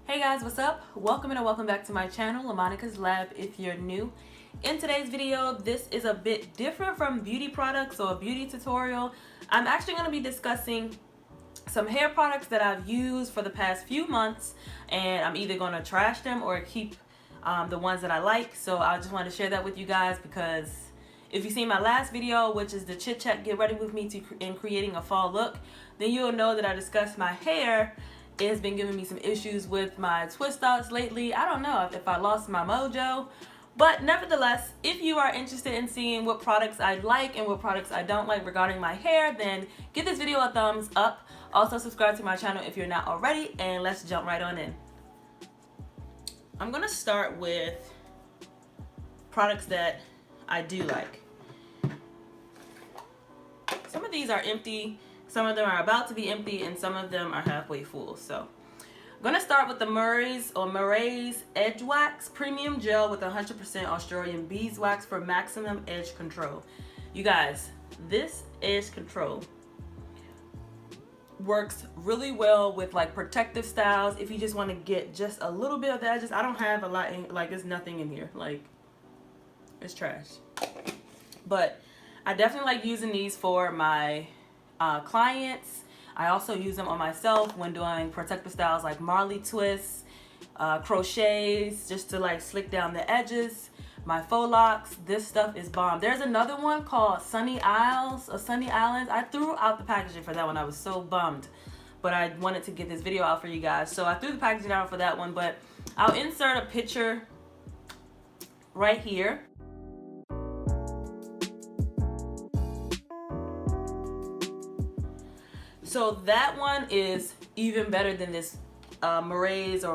Hey guys, what's up? Welcome and welcome back to my channel, LaMonicas Lab, if you're new. In today's video, this is a bit different from beauty products or a beauty tutorial. I'm actually going to be discussing some hair products that I've used for the past few months, and I'm either going to trash them or keep the ones that I like. So I just want to share that with you guys because if you've seen my last video, which is the chit chat get ready with me in creating a fall look, then you'll know that I discussed my hair. It has been giving me some issues with my twist outs lately. I don't know if I lost my mojo, but nevertheless, if you are interested in seeing what products I like and what products I don't like regarding my hair, then give this video a thumbs up. Also subscribe to my channel if you're not already, and let's jump right on in. I'm gonna start with products that I do like. Some of these are empty, some of them are about to be empty, and some of them are halfway full. So I'm gonna start with the Murray's Edge Wax Premium Gel with 100% Australian beeswax for maximum edge control. You guys, this edge control works really well with like protective styles. If you just want to get just a little bit of the edges, I don't have a lot in, like there's nothing in here, like it's trash. But I definitely like using these for my clients. I also use them on myself when doing protective styles like Marley twists, crochets, just to like slick down the edges. My faux locks, this stuff is bomb. There's another one called Sunny Isles or Sunny Islands. I threw out the packaging for that one. I was so bummed, but I wanted to get this video out for you guys, so I threw the packaging out for that one. But I'll insert a picture right here. So that one is even better than this Murray's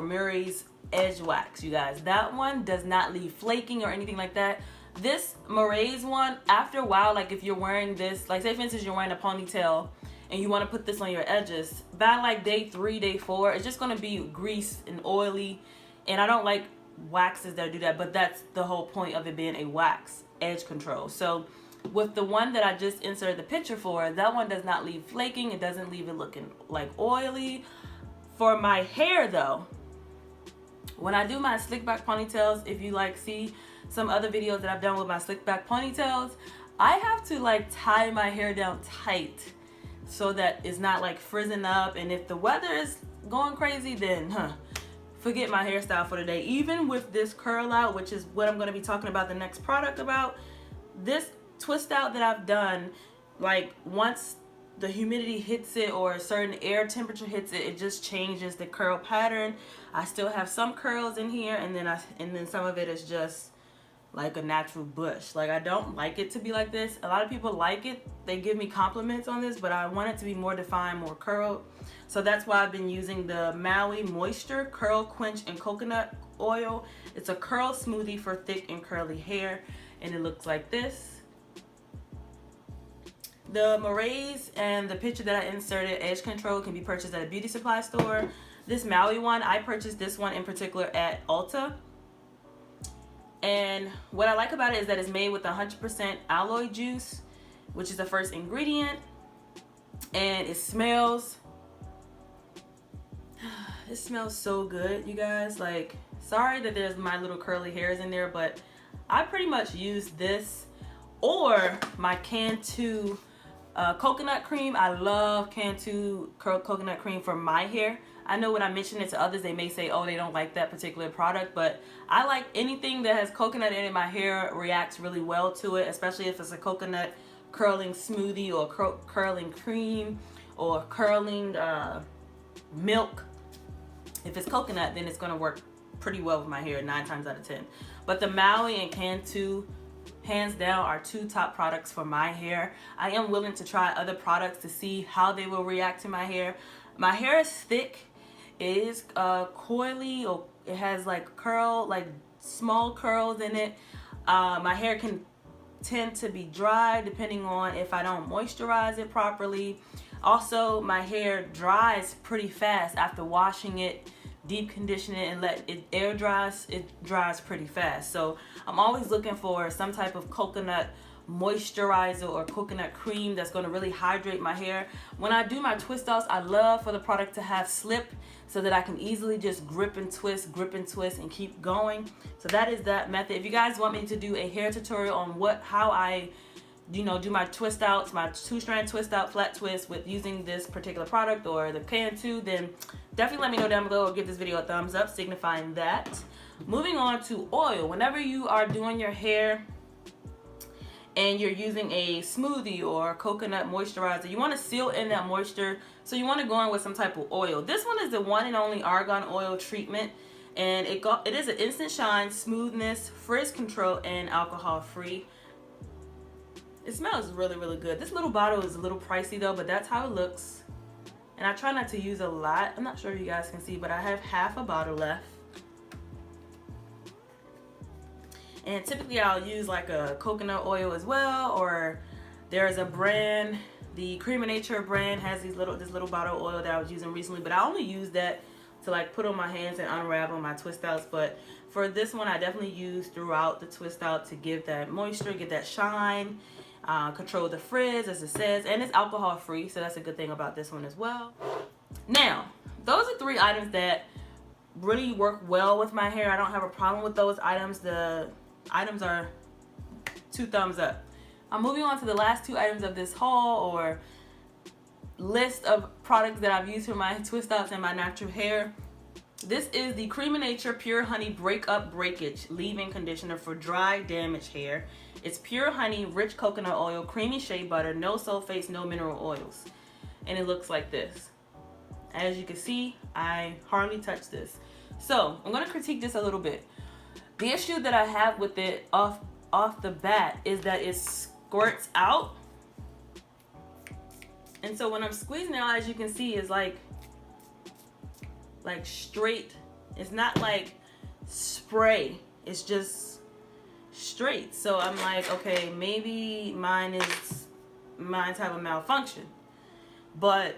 Edge Wax, you guys. That one does not leave flaking or anything like that. This Murray's one, after a while, like if you're wearing this, like say for instance you're wearing a ponytail and you want to put this on your edges, by like day 3, day 4, it's just going to be greased and oily, and I don't like waxes that do that, but that's the whole point of it being a wax edge control. So with the one that I just inserted the picture for, that one does not leave flaking. It doesn't leave it looking like oily. For my hair though, when I do my slick back ponytails, if you like see some other videos that I've done with my slick back ponytails, I have to like tie my hair down tight so that it's not like frizzing up. And if the weather is going crazy, then forget my hairstyle for today. Even with this curl out, which is what I'm going to be talking about the next product about, this twist out that I've done, like once the humidity hits it or a certain air temperature hits it, it just changes the curl pattern. I still have some curls in here, and then some of it is just like a natural bush. Like I don't like it to be like this. A lot of people like it. They give me compliments on this, but I want it to be more defined, more curled. So that's why I've been using the Maui Moisture Curl Quench and Coconut Oil. It's a curl smoothie for thick and curly hair, and it looks like this. The Murray's and the picture that I inserted, edge control, can be purchased at a beauty supply store. This Maui one, I purchased this one in particular at Ulta. And what I like about it is that it's made with 100% aloe juice, which is the first ingredient. And it smells so good, you guys. Like, sorry that there's my little curly hairs in there, but I pretty much use this or my Cantu coconut cream. I love Cantu coconut cream for my hair. I know when I mention it to others, they may say, oh, they don't like that particular product, but I like anything that has coconut in it. My hair reacts really well to it, especially if it's a coconut curling smoothie or curling cream or curling milk. If it's coconut, then it's going to work pretty well with my hair 9 times out of 10. But the Maui and Cantu, hands down, are 2 top products for my hair. I am willing to try other products to see how they will react to my hair. My hair is thick. It is coily, or it has like small curls in it. My hair can tend to be dry depending on if I don't moisturize it properly. Also, my hair dries pretty fast after washing it, deep condition it, and let it air dries. It dries pretty fast. So I'm always looking for some type of coconut moisturizer or coconut cream that's going to really hydrate my hair. When I do my twist outs, I love for the product to have slip so that I can easily just grip and twist and keep going. So that is that method. If you guys want me to do a hair tutorial on how I do my twist outs, my 2-strand twist out flat twist with using this particular product or the Cantu, then definitely let me know down below or give this video a thumbs up signifying that. Moving on to oil. Whenever you are doing your hair and you're using a smoothie or coconut moisturizer, you want to seal in that moisture, so you want to go in with some type of oil. This one is the one and only argan oil treatment, and it is an instant shine, smoothness, frizz control, and alcohol free. It smells really, really good. This little bottle is a little pricey though, but that's how it looks. And I try not to use a lot. I'm not sure if you guys can see, but I have half a bottle left. And typically I'll use like a coconut oil as well, or there's a brand, the Creme of Nature brand has this little bottle of oil that I was using recently, but I only use that to like put on my hands and unravel my twist outs. But for this one, I definitely use throughout the twist out to give that moisture, get that shine, control the frizz as it says, and it's alcohol free, so that's a good thing about this one as well. Now, those are 3 items that really work well with my hair. I don't have a problem with those items. The items are 2 thumbs up. I'm moving on to the last 2 items of this haul or list of products that I've used for my twist outs and my natural hair. This is the Creme of Nature Pure Honey Breakup Breakage Leave-In Conditioner for dry, damaged hair. It's pure honey, rich coconut oil, creamy shea butter, no sulfates, no mineral oils. And it looks like this. As you can see, I hardly touch this. So, I'm going to critique this a little bit. The issue that I have with it off the bat is that it squirts out. And so when I'm squeezing it out, as you can see, it's like straight. It's not like spray. It's just straight. So I'm like, okay, maybe mine's have a malfunction. But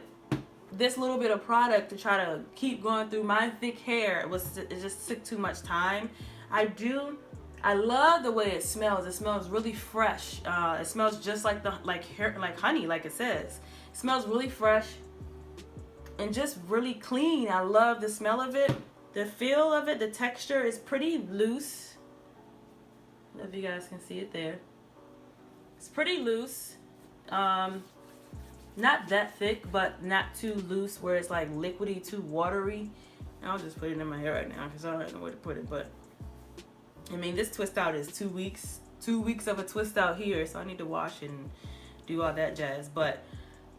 this little bit of product to try to keep going through my thick hair it just took too much time. I love the way it smells. It smells really fresh. It smells just like honey, like it says. It smells really fresh and just really clean. I love the smell of it. The feel of it, the texture is pretty loose. I don't know if you guys can see it there. It's pretty loose. Not that thick, but not too loose where it's like liquidy, too watery. I'll just put it in my hair right now because I don't know where to put it. But I mean, this twist out is 2 weeks. 2 weeks of a twist out here, so I need to wash and do all that jazz. But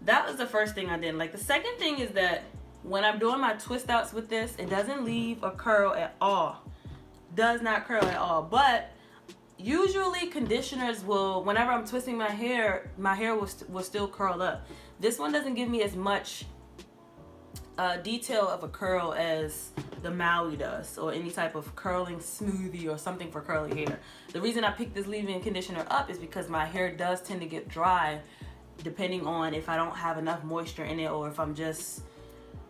that was the first thing I didn't like. The second thing is that when I'm doing my twist outs with this, it doesn't leave a curl at all. Does not curl at all. But usually conditioners will, whenever I'm twisting my hair will still curl up. This one doesn't give me as much detail of a curl as the Maui does, or any type of curling smoothie or something for curly hair. The reason I picked this leave-in conditioner up is because my hair does tend to get dry depending on if I don't have enough moisture in it, or if I'm just,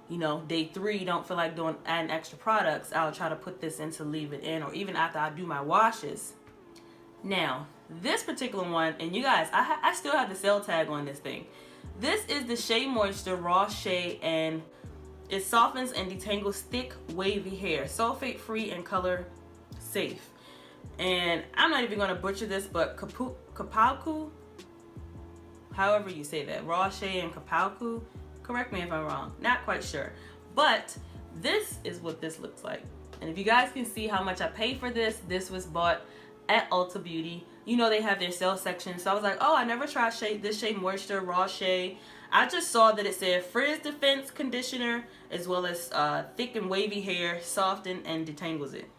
you know, day 3, don't feel like adding extra products. I'll try to put this in to leave it in, or even after I do my washes. Now, this particular one, and you guys, I still have the sale tag on this thing. This is the Shea Moisture Raw Shea, and it softens and detangles thick, wavy hair. Sulfate free and color safe. And I'm not even going to butcher this, but Cupuacu, however you say that, Raw Shea and Cupuacu, correct me if I'm wrong, not quite sure. But this is what this looks like. And if you guys can see how much I paid for this, this was bought at Ulta Beauty. You know, they have their sale section. So I was like, oh, I never tried this Shea Moisture Raw Shea. I just saw that it said Frizz Defense Conditioner, as well as thick and wavy hair, soften and detangles it.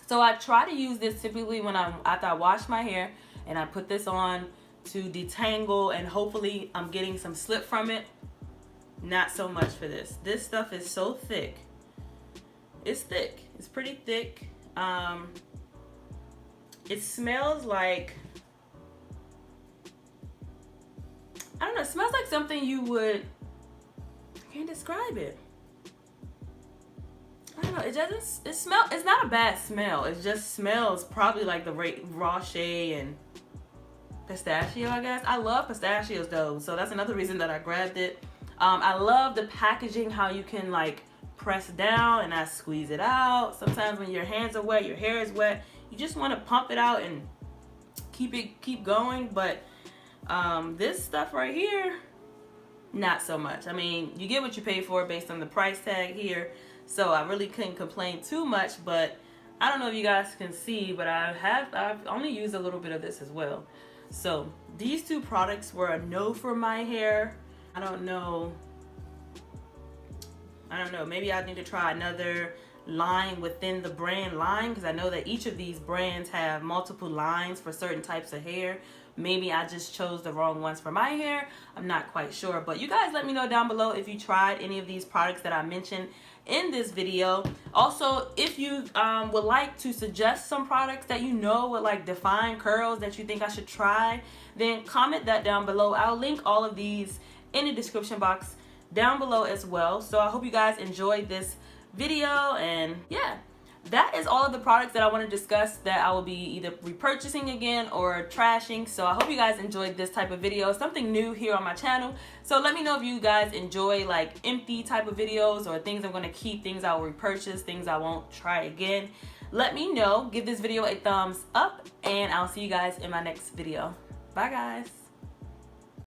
So I try to use this typically when after I wash my hair, and I put this on to detangle, and hopefully I'm getting some slip from it. Not so much for this. This stuff is so thick. It's thick. It's pretty thick. It smells like, I don't know, it smells like something you would, I can't describe it. I don't know, it's not a bad smell. It just smells probably like the raw Shea and pistachio, I guess. I love pistachios though, so that's another reason that I grabbed it. I love the packaging, how you can like press down and I squeeze it out. Sometimes when your hands are wet, your hair is wet, you just want to pump it out and keep going. But this stuff right here, not so much. I mean, you get what you pay for based on the price tag here, so I really couldn't complain too much. But I don't know if you guys can see, but I've only used a little bit of this as well. So these two products were a no for my hair. I don't know, maybe I need to try another line within the brand line, because I know that each of these brands have multiple lines for certain types of hair. Maybe I just chose the wrong ones for my hair. I'm not quite sure, but you guys let me know down below if you tried any of these products that I mentioned in this video. Also, if you would like to suggest some products that you know would like define curls that you think I should try, then comment that down below. I'll link all of these in the description box down below as well. So I hope you guys enjoyed this video, and yeah, that is all of the products that I want to discuss that I will be either repurchasing again or trashing. So I hope you guys enjoyed this type of video, something new here on my channel. So let me know if you guys enjoy like empty type of videos, or things I'm going to keep, things I'll repurchase, things I won't try again. Let me know. Give this video a thumbs up, and I'll see you guys in my next video. Bye guys.